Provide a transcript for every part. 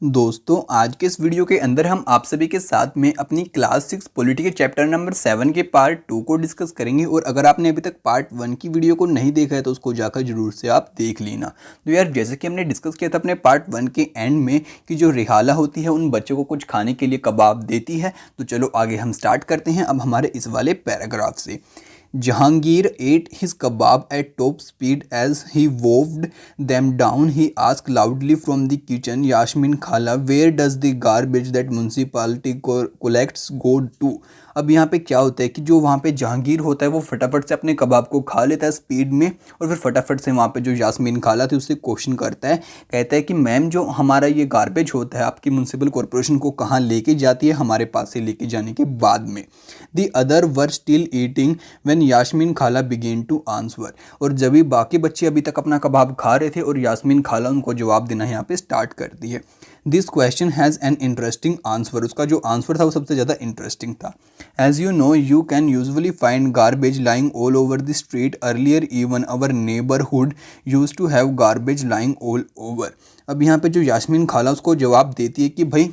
दोस्तों आज के इस वीडियो के अंदर हम आप सभी के साथ में अपनी क्लास 6 पॉलिटी के चैप्टर नंबर 7 के पार्ट 2 को डिस्कस करेंगे। और अगर आपने अभी तक पार्ट 1 की वीडियो को नहीं देखा है तो उसको जाकर जरूर से आप देख लेना। तो यार जैसे कि हमने डिस्कस किया था अपने पार्ट 1 के एंड में कि जो रिहाला होती है उन बच्चों को कुछ खाने के लिए कबाब देती है। तो चलो आगे हम स्टार्ट करते हैं अब हमारे इस वाले पैराग्राफ से। Jahangir ate his kebab at top speed as he wolfed them down. He asked loudly from the kitchen, Yasmin Khala, where does the garbage that municipality collects go to? अब यहाँ पे क्या होता है कि जो वहाँ पे जहांगीर होता है वो फटाफट से अपने कबाब को खा लेता है स्पीड में, और फिर फटाफट से वहाँ पे जो यास्मीन खाला थी उससे क्वेश्चन करता है। कहता है कि मैम जो हमारा ये गार्बेज होता है आपकी म्यूनसिपल कॉरपोरेशन को कहाँ लेके जाती है हमारे पास से लेके जाने के बाद में। The other were still eating when Yasmeen Khala began to answer. और जब भी बाकी बच्चे अभी तक अपना कबाब खा रहे थे और यास्मीन खाला उनको जवाब देना यहाँ पे स्टार्ट कर दी है। This question has an interesting answer. उसका जो आंसर था वो सबसे ज़्यादा इंटरेस्टिंग था। As you know you can usually find garbage lying all over the street. Earlier even our neighbourhood use to have garbage lying all over. अब यहाँ पे जो यास्मीन खाला उसको जवाब देती है कि भाई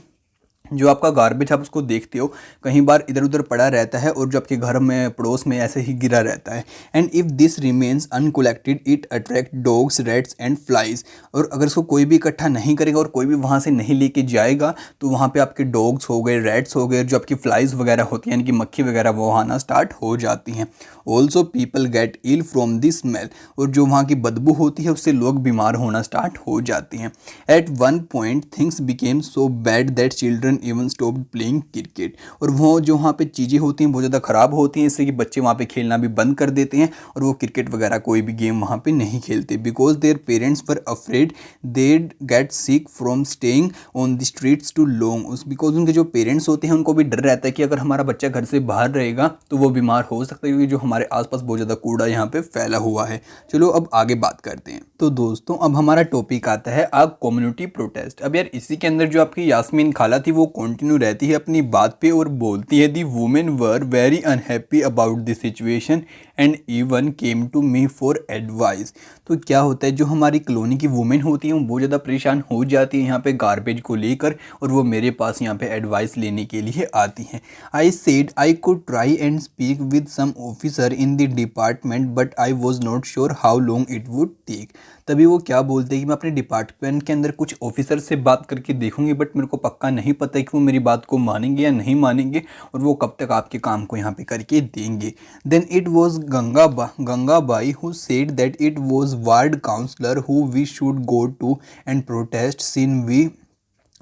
जो आपका गार्बेज आप उसको देखते हो कहीं बार इधर उधर पड़ा रहता है और जो आपके घर में पड़ोस में ऐसे ही गिरा रहता है। And if this remains uncollected it attract dogs rats and flies. और अगर इसको कोई भी इकट्ठा नहीं करेगा और कोई भी वहाँ से नहीं लेके जाएगा तो वहाँ पे आपके डॉग्स हो गए, रैट्स हो गए, जो आपकी फ्लाइज वगैरह होती हैं यानी कि मक्खी वगैरह वो आना स्टार्ट हो जाती हैं। Also people get ill from this smell. और जो वहाँ की बदबू होती है उससे लोग बीमार होना स्टार्ट हो जाती हैं। At one point things became so bad that children even stopped playing cricket. और वो जो वहाँ पे चीज़ें होती हैं बहुत ज़्यादा ख़राब होती हैं, इससे कि बच्चे वहाँ पे खेलना भी बंद कर देते हैं और वो क्रिकेट वगैरह कोई भी गेम वहाँ पे नहीं खेलते। Because their parents were afraid they'd get sick from staying on the streets too long. उस बिकॉज उनके जो पेरेंट्स होते हैं उनको भी डर रहता है कि अगर हमारा बच्चा घर से बाहर रहेगा तो वो बीमार हो सकता है, क्योंकि जो हमारे आसपास बहुत ज़्यादा कूड़ा यहाँ पे फैला हुआ है। चलो अब आगे बात करते हैं। तो दोस्तों अब हमारा टॉपिक आता है अब कम्युनिटी प्रोटेस्ट। अब यार इसी के अंदर जो आपकी यास्मीन खाला थी वो कंटिन्यू रहती है अपनी बात पे और बोलती है the women were very unhappy about the situation and even came to me for advice. तो क्या होता है जो हमारी कॉलोनी की वुमेन होती हैं वो बहुत ज़्यादा परेशान हो जाती है यहाँ पे गार्बेज को लेकर और वो मेरे पास यहाँ पे एडवाइस लेने के लिए आती हैं। I said I could try and speak with some officer in the department but I was not sure how long it would take. तभी वो क्या बोलते हैं कि मैं अपने डिपार्टमेंट के अंदर कुछ ऑफिसर से बात करके देखूंगी बट मेरे को पक्का नहीं पता है कि वो मेरी बात को मानेंगे या नहीं मानेंगे और वो कब तक आपके काम को यहाँ पे करके देंगे। Then it was Gangabai who said that it was ward councillor who we should go to and protest since we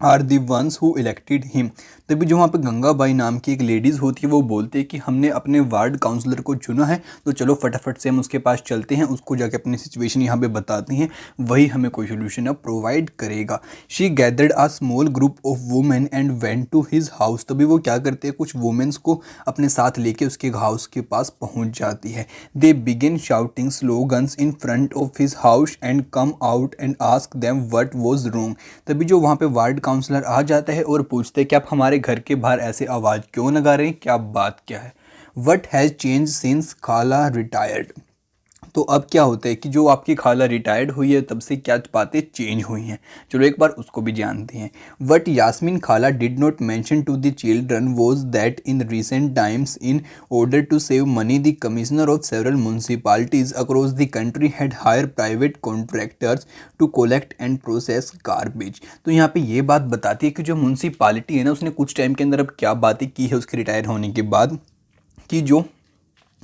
are the ones who elected him. तभी जो वहाँ पे गंगाबाई नाम की एक लेडीज़ होती है वो बोलते हैं कि हमने अपने वार्ड काउंसलर को चुना है तो चलो फटाफट से हम उसके पास चलते हैं, उसको जाके अपनी सिचुएशन यहाँ पे बताते हैं, वही हमें कोई सोल्यूशन अब प्रोवाइड करेगा। She gathered a small group of women and went to his house. तभी वो क्या करते हैं कुछ वुमेन्स को अपने साथ लेके उसके हाउस के पास पहुँच जाती है। They begin shouting slogans in front of his house and come out and ask them what was wrong. तभी जो वहाँ पे वार्ड काउंसलर आ जाता है और पूछते हैं कि आप हमारे घर के बाहर ऐसे आवाज़ क्यों लगा रहे हैं, क्या बात क्या है। वट हैज़ चेंज सिंस खाला रिटायर्ड। तो अब क्या होता है कि जो आपकी खाला रिटायर्ड हुई है तब से क्या बातें चेंज हुई हैं, चलो एक बार उसको भी जानते हैं। What Yasmeen Khala did not mention to the children was that in recent times in order to save money the commissioner of several municipalities across the country had hire private contractors to collect and process garbage. तो यहाँ पे ये बात बताती है कि जो municipality है ना उसने कुछ टाइम के अंदर अब क्या बातें की है उसके रिटायर होने के बाद कि जो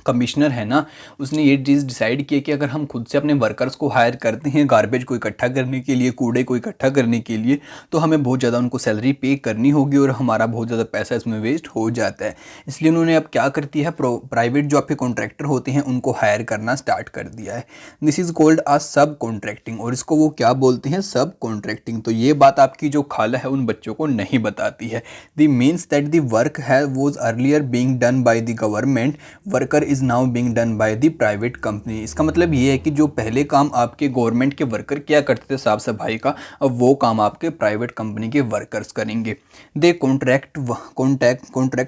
कमिश्नर है ना उसने ये चीज़ डिसाइड किया कि अगर हम खुद से अपने वर्कर्स को हायर करते हैं गार्बेज को इकट्ठा करने के लिए, कूड़े को इकट्ठा करने के लिए, तो हमें बहुत ज़्यादा उनको सैलरी पे करनी होगी और हमारा बहुत ज़्यादा पैसा इसमें वेस्ट हो जाता है। इसलिए उन्होंने अब क्या करती है प्राइवेट जो आपके कॉन्ट्रैक्टर होते हैं उनको हायर करना स्टार्ट कर दिया है। दिस इज़ कॉल्ड आ सब कॉन्ट्रैक्टिंग, और इसको वो क्या बोलते हैं सब कॉन्ट्रैक्टिंग। तो ये बात आपकी जो खाला है उन बच्चों को नहीं बताती है। The means that the work है was earlier being done by the government, worker is now being done by the private company. इसका मतलब ये है कि जो पहले काम आपके गवर्नमेंट के वर्कर किया करते थे साफ सफाई का, अब वो काम आपके प्राइवेट कंपनी के वर्कर्स करेंगे। They contract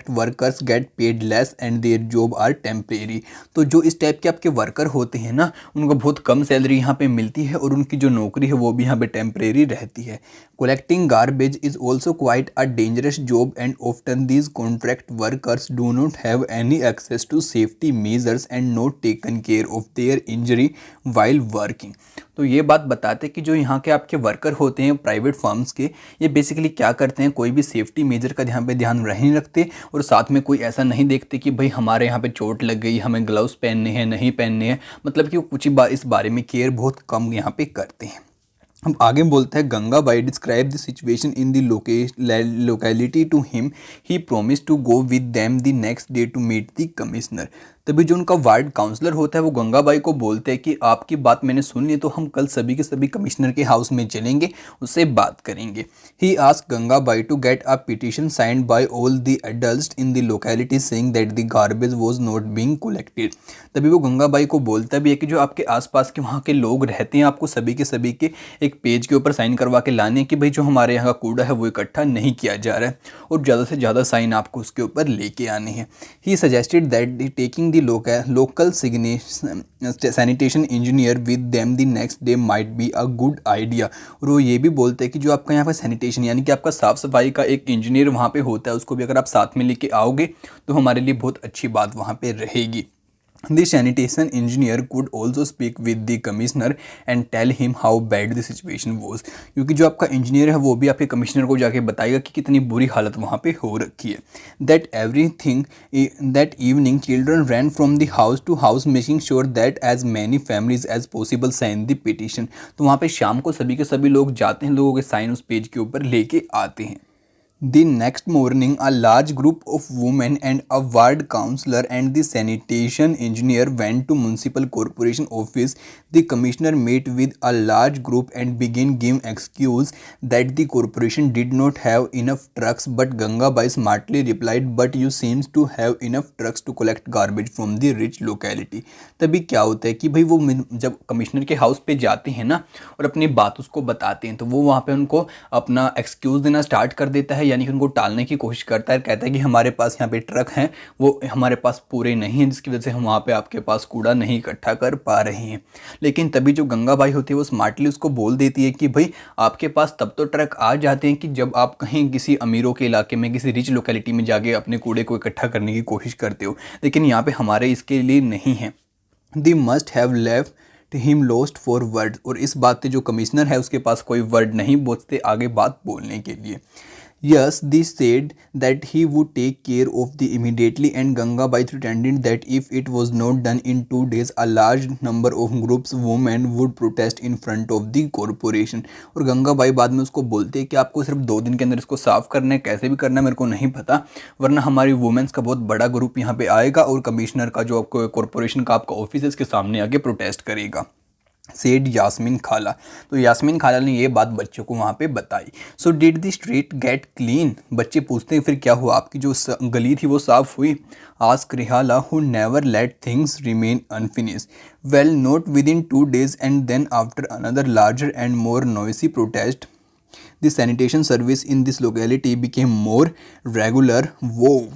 workers get paid less and their job are temporary. तो जो इस टाइप के आपके वर्कर होते हैं ना उनको बहुत कम सैलरी यहाँ पे मिलती है और उनकी जो नौकरी है वो भी यहाँ पे टेम्परेरी रहती है। Collecting garbage is also quite a dangerous job and often these contract workers do not have any access to safety measures and not taken care of their injury while working। तो ये बात बताते हैं कि जो यहाँ के आपके वर्कर होते हैं प्राइवेट फर्म्स के, ये बेसिकली क्या करते हैं, कोई भी सेफ्टी मेजर का यहाँ पे ध्यान नहीं रखते और साथ में कोई ऐसा नहीं देखते कि भाई हमारे यहाँ पे चोट लग गई, हमें ग्लव्स पहनने हैं नहीं पहनने हैं, मतलब कि वो कुछ ही इस बारे में केयर बहुत कम यहाँ पे करते हैं। अब आगे बोलते हैं Gangabai describe the situation in the locality to him, he promise to go with them the next day to meet the commissioner. तभी जो उनका वार्ड काउंसलर होता है वो गंगाबाई को बोलते हैं कि आपकी बात मैंने सुन ली, तो हम कल सभी के सभी कमिश्नर के हाउस में चलेंगे, उससे बात करेंगे। He asked Gangabai to get a petition signed by all the adults in the locality saying that the garbage was not being collected. तभी वो गंगाबाई को बोलता भी है कि जो आपके आसपास के वहाँ के लोग रहते हैं, आपको सभी के सभी के एक पेज के ऊपर साइन करवा के लाने कि भाई जो हमारे यहाँ का कूड़ा है वो इकट्ठा नहीं किया जा रहा है और ज़्यादा से ज़्यादा साइन आपको उसके ऊपर लेके आने हैं। He suggested that taking the local sanitation engineer with them the next day might be a good idea। और वो ये भी बोलते हैं कि जो आपका यहाँ पर सैनिटेशन यानी कि आपका साफ़ सफाई का एक इंजीनियर वहाँ पे होता है, उसको भी अगर आप साथ में लेके आओगे तो हमारे लिए बहुत अच्छी बात वहाँ पे रहेगी। The sanitation engineer could also speak with the commissioner and tell him how bad the situation was। क्योंकि जो आपका इंजीनियर है वो भी आपके कमिश्नर को जाके बताएगा कि कितनी बुरी हालत वहाँ पे हो रखी है। That evening children ran from the house to house making sure that as many families as possible sign the petition। तो वहाँ पे शाम को सभी के सभी लोग जाते हैं, लोगों के साइन उस पेज के ऊपर लेके आते हैं। The next morning, a large group of women and a ward councillor and the sanitation engineer went to municipal corporation office. The commissioner met with a large group and began giving excuse that the corporation did not have enough trucks. But Gangabai smartly replied, "But you seems to have enough trucks to collect garbage from the rich locality." तभी क्या होता है कि भाई वो जब commissioner के house पे जाते हैं ना और अपनी बात उसको बताते हैं, तो वो वहाँ पे उनको अपना एक्सक्यूज़ देना स्टार्ट कर देता है, यानी कि उनको टालने की कोशिश करता है। कहता है कि हमारे पास यहाँ पे ट्रक हैं, वो हमारे पास पूरे नहीं हैं, जिसकी वजह से हम वहाँ पे आपके पास कूड़ा नहीं इकट्ठा कर पा रहे हैं। लेकिन तभी जो गंगाबाई होती है वो स्मार्टली उसको बोल देती है कि भाई आपके पास तब तो ट्रक आ जाते हैं कि जब आप कहीं किसी अमीरों के इलाके में किसी रिच लोकेलिटी में जाके अपने कूड़े को इकट्ठा करने की कोशिश करते हो, लेकिन यहाँ पे हमारे इसके लिए नहीं है। They must have left him lost for words। और इस बात से जो कमिश्नर है उसके पास कोई वर्ड नहीं बचते आगे बात बोलने के लिए। Yes, they said that he would take care of the immediately and Gangabai pretended that if it was not done in 2 days, a large number of groups women would protest in front of the corporation। और गंगाबाई बाद में उसको बोलते हैं कि आपको सिर्फ 2 दिन के अंदर इसको साफ करना है, कैसे भी करना है मेरे को नहीं पता, वरना हमारी वुमेन्स का बहुत बड़ा ग्रुप यहाँ पे आएगा और कमिश्नर का जो आपको कॉरपोरेशन का आपका ऑफिस है इसके सामने आके प्रोटेस्ट करेगा। सेड यास्मीन खाला। तो यास्मीन खाला ने ये बात बच्चों को वहाँ पे बताई। So did the street gate clean. बच्चे पूछते हैं फिर क्या हुआ, आपकी जो गली थी वो साफ़ हुई। Ask Rihala who never let things remain unfinished. Well not within 2 days and then after another larger and more noisy protest the sanitation service in this locality became more regular. वो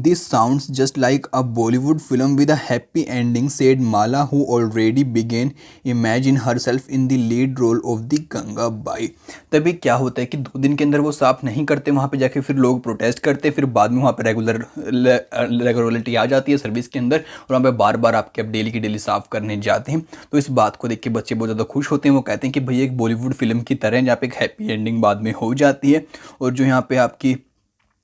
This sounds just like a Bollywood film with a happy ending, said Mala, who already began imagine herself in the lead role of the Gangabai। तभी क्या होता है कि 2 दिन के अंदर वो साफ नहीं करते, वहाँ पे जाके फिर लोग प्रोटेस्ट करते, फिर बाद में वहाँ पे रेगुलरिटी आ जाती है सर्विस के अंदर और वहाँ पे बार बार आपके अब डेली की डेली साफ करने जाते हैं। तो इस बात को देख के बच्चे बहुत ज़्यादा खुश होते हैं। वो कहते हैं कि भैया एक बॉलीवुड फिल्म की तरह जहाँ पे एक हैप्पी एंडिंग बाद में हो जाती है। और जो यहाँ पे आपकी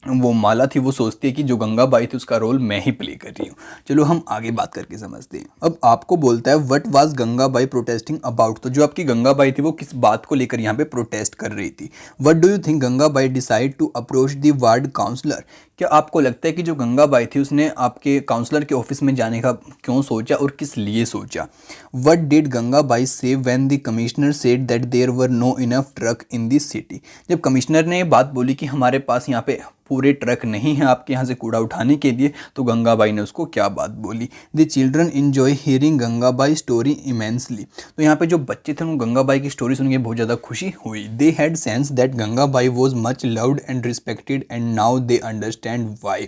वो माला थी वो सोचती है कि जो गंगाबाई थी उसका रोल मैं ही प्ले कर रही हूँ। चलो हम आगे बात करके समझते हैं। अब आपको बोलता है what was Gangabai protesting about. तो जो आपकी गंगाबाई थी वो किस बात को लेकर यहाँ पे प्रोटेस्ट कर रही थी। What do you think Gangabai decide to approach the ward councillor. क्या आपको लगता है कि जो गंगाबाई थी उसने आपके काउंसलर के ऑफिस में जाने का क्यों सोचा और किस लिए सोचा। What did Gangabai say when the commissioner said that there were no enough truck in this city. जब कमिश्नर ने ये बात बोली कि हमारे पास यहाँ पे पूरे ट्रक नहीं है आपके यहाँ से कूड़ा उठाने के लिए, तो गंगाबाई ने उसको क्या बात बोली। The children enjoy hearing Gangabai story immensely. तो यहाँ पे जो बच्चे थे उनको गंगाबाई की स्टोरी सुन के बहुत ज़्यादा खुशी हुई। They had sense that Gangabai was much loved and respected and now they understand understand why.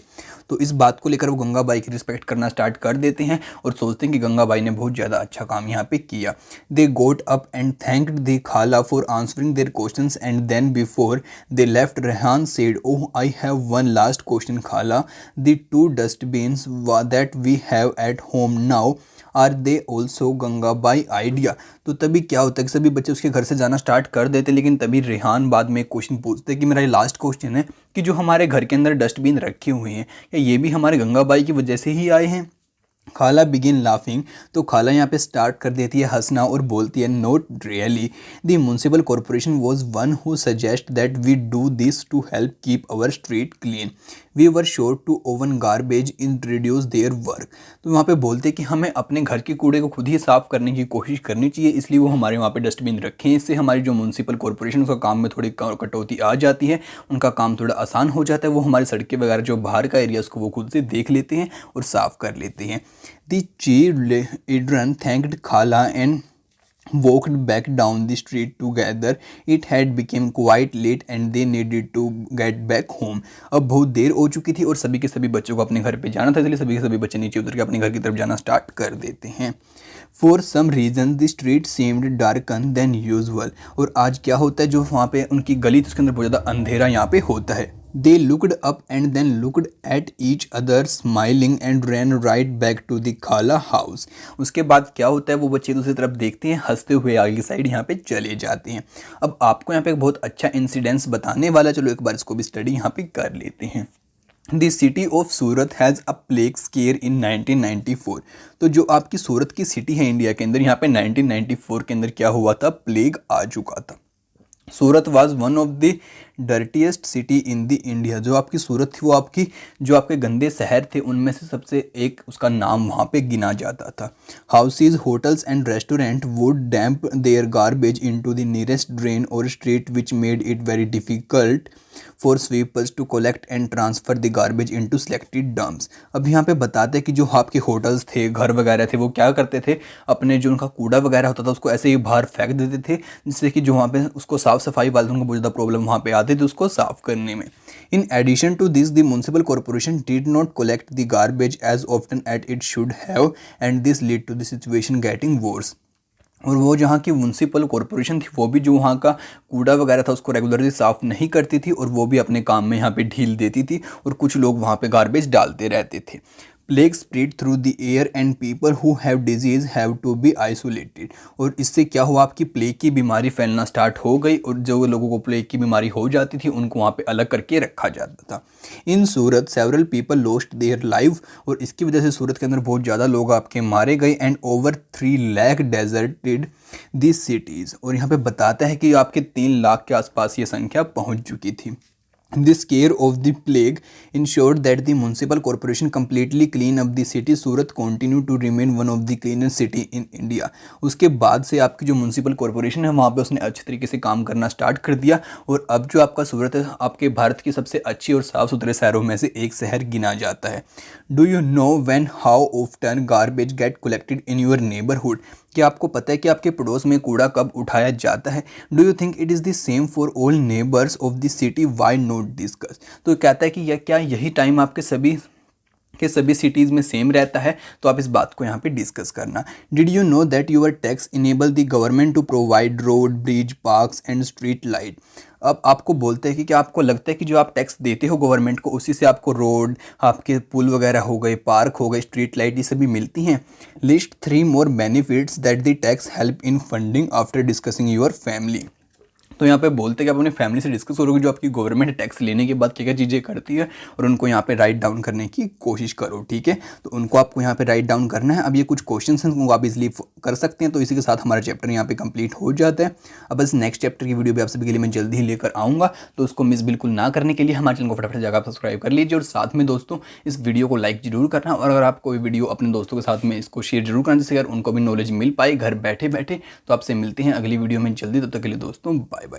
तो इस बात को लेकर वो गंगाबाई की रिस्पेक्ट करना स्टार्ट कर देते हैं और सोचते हैं कि गंगाबाई ने बहुत ज़्यादा अच्छा काम यहाँ पे किया। They got up and thanked the khala for answering their questions and then before they left Rehan said, oh I have one last question khala, the 2 dustbins that we have at home now are they also Gangabai idea. तो तभी क्या होता है कि सभी बच्चे उसके घर से जाना स्टार्ट कर देते, लेकिन तभी रेहान बाद में एक क्वेश्चन पूछते कि मेरा ये लास्ट क्वेश्चन है कि जो हमारे घर के अंदर डस्टबिन रखे हुए हैं क्या ये भी हमारे गंगाबाई की वजह से ही आए हैं। खाला बिगिन लाफिंग, तो खाला यहाँ पे स्टार्ट कर देती है हंसना और बोलती है, not really, the municipal corporation was one who suggest that we do this to help keep our street clean, we were sure to own garbage in reduce their work. तो वहाँ पे बोलते हैं कि हमें अपने घर के कूड़े को खुद ही साफ करने की कोशिश करनी चाहिए, इसलिए वो हमारे वहाँ पे डस्टबिन रखें। इससे हमारी जो म्यूनसिपल कॉरपोरेशन उसका काम में थोड़ी कटौती आ जाती है, उनका काम थोड़ा आसान हो जाता है, वो हमारी सड़कें वगैरह जो बाहर का एरिया उसको वो खुद से देख लेते हैं और साफ़ कर लेते हैं। The children thanked Khala and walked back down the street together. It had become quite late and they needed to get back home. अब बहुत देर हो चुकी थी और सभी के सभी बच्चों को अपने घर पे जाना था, इसलिए सभी के सभी बच्चे नीचे उतर के अपने घर की तरफ जाना स्टार्ट कर देते हैं। For some reason the street seemed darker than usual. और आज क्या होता है, जो वहाँ पे उनकी गली थी उसके अंदर बहुत ज़्यादा अंधेरा यहाँ पे होता है। They looked up and then looked at each other smiling and ran right back to the Khala house. उसके बाद क्या होता है, वो बच्चे दूसरी तरफ देखते हैं, हंसते हुए आगे की साइड यहाँ पे चले जाते हैं। अब आपको यहाँ पे एक बहुत अच्छा इंसिडेंस बताने वाला, चलो एक बार इसको भी स्टडी यहाँ पे कर लेते हैं। The city of Surat has a plague scare in 1994। तो जो आपकी सूरत की सिटी है इंडिया के अंदर, यहाँ पे 1994 के अंदर क्या हुआ था, प्लेग आ चुका था। Surat was one of the dirtiest city in the India. जो आपकी सूरत थी वो आपकी जो आपके गंदे शहर थे उनमें से सबसे एक उसका नाम वहाँ पे गिना जाता था। Houses, hotels and restaurant would dump their garbage into the nearest drain और street which made it very difficult for sweepers to collect and transfer the garbage into selected dumps. अब यहाँ पे बताते हैं कि जो आपके होटल्स थे, घर वगैरह थे, वो क्या करते थे, अपने जो उनका कूड़ा वगैरह होता था उसको ऐसे ही बाहर फेंक देते थे, जिससे कि जो वहाँ पे उसको साफ़ सफाई वाले उनको बहुत ज़्यादा प्रॉब्लम वहाँ पे आती थी उसको साफ़ करने में। In addition to this the municipal corporation did not collect the garbage as often at it should have and this lead to the situation getting worse. और वो जहाँ की म्यूनसिपल कॉरपोरेशन थी वो भी जो वहाँ का कूड़ा वगैरह था उसको रेगुलरली साफ़ नहीं करती थी और वो भी अपने काम में यहाँ पे ढील देती थी और कुछ लोग वहाँ पे गार्बेज डालते रहते थे। Plague spread through the air and people who have disease have to be isolated. और इससे क्या हुआ, आपकी प्लेग की बीमारी फैलना स्टार्ट हो गई और जो लोगों को प्लेग की बीमारी हो जाती थी उनको वहाँ पे अलग करके रखा जाता था। In Surat several people lost their life, और इसकी वजह से सूरत के अंदर बहुत ज़्यादा लोग आपके मारे गए। And over 3 lakh deserted this cities. और यहाँ पे बताता है कि आपके 3 लाख के आसपास ये संख्या पहुँच चुकी थी। The scare of the plague ensured that the municipal corporation completely clean up the city. Surat continue to remain one of the cleanest city in India. उसके बाद से आपकी जो म्यूनसिपल कॉरपोरेशन है वहाँ पे उसने अच्छे तरीके से काम करना स्टार्ट कर दिया और अब जो आपका सूरत है आपके भारत की सबसे अच्छी और साफ़ सुथरे शहरों में से एक शहर गिना जाता है। Do you know when how often garbage get collected in your neighbourhood. क्या आपको पता है कि आपके पड़ोस में कूड़ा कब उठाया जाता है। Do you think it is the same for all neighbours of the city, why not discuss. तो कहता है कि यह क्या यही टाइम आपके सभी सिटीज़ में सेम रहता है, तो आप इस बात को यहाँ पे डिस्कस करना। Did you know that your tax enable the government to provide road, bridge, parks and street light. अब आपको बोलते हैं कि क्या आपको लगता है कि जो आप टैक्स देते हो गवर्नमेंट को उसी से आपको रोड, आपके पुल वगैरह हो गए, पार्क हो गए, स्ट्रीट लाइट, ये सभी मिलती हैं। List 3 more benefits that the tax help in funding after discussing your family। तो यहाँ पे बोलते हैं कि आप अपनी फैमिली से डिस्कस करोगे जो आपकी गवर्नमेंट टैक्स लेने के बाद क्या क्या चीज़ें करती है और उनको यहाँ पे राइट डाउन करने की कोशिश करो, ठीक है। तो उनको आपको यहाँ पे राइट डाउन करना है। अब ये कुछ क्वेश्चंस हैं उनको आप इजीली कर सकते हैं। तो इसी के साथ हमारा चैप्टर यहाँ पे कंप्लीट हो जाता है। अब बस नेक्स्ट चैप्टर की वीडियो भी आप सभी के लिए मैं जल्दी ही लेकर आऊँगा, तो उसको मिस बिल्कुल ना करने के लिए हमारे चैनल को फटाफट जाकर आप सब्सक्राइब कर लीजिए और साथ में दोस्तों इस वीडियो को लाइक जरूर करना। और अगर आप कोई वीडियो अपने दोस्तों के साथ में इसको शेयर जरूर करना, जिससे अगर उनको भी नॉलेज मिल पाए घर बैठे बैठे। तो आपसे मिलते हैं अगली वीडियो में जल्दी, तब तक के लिए दोस्तों बाय बाय।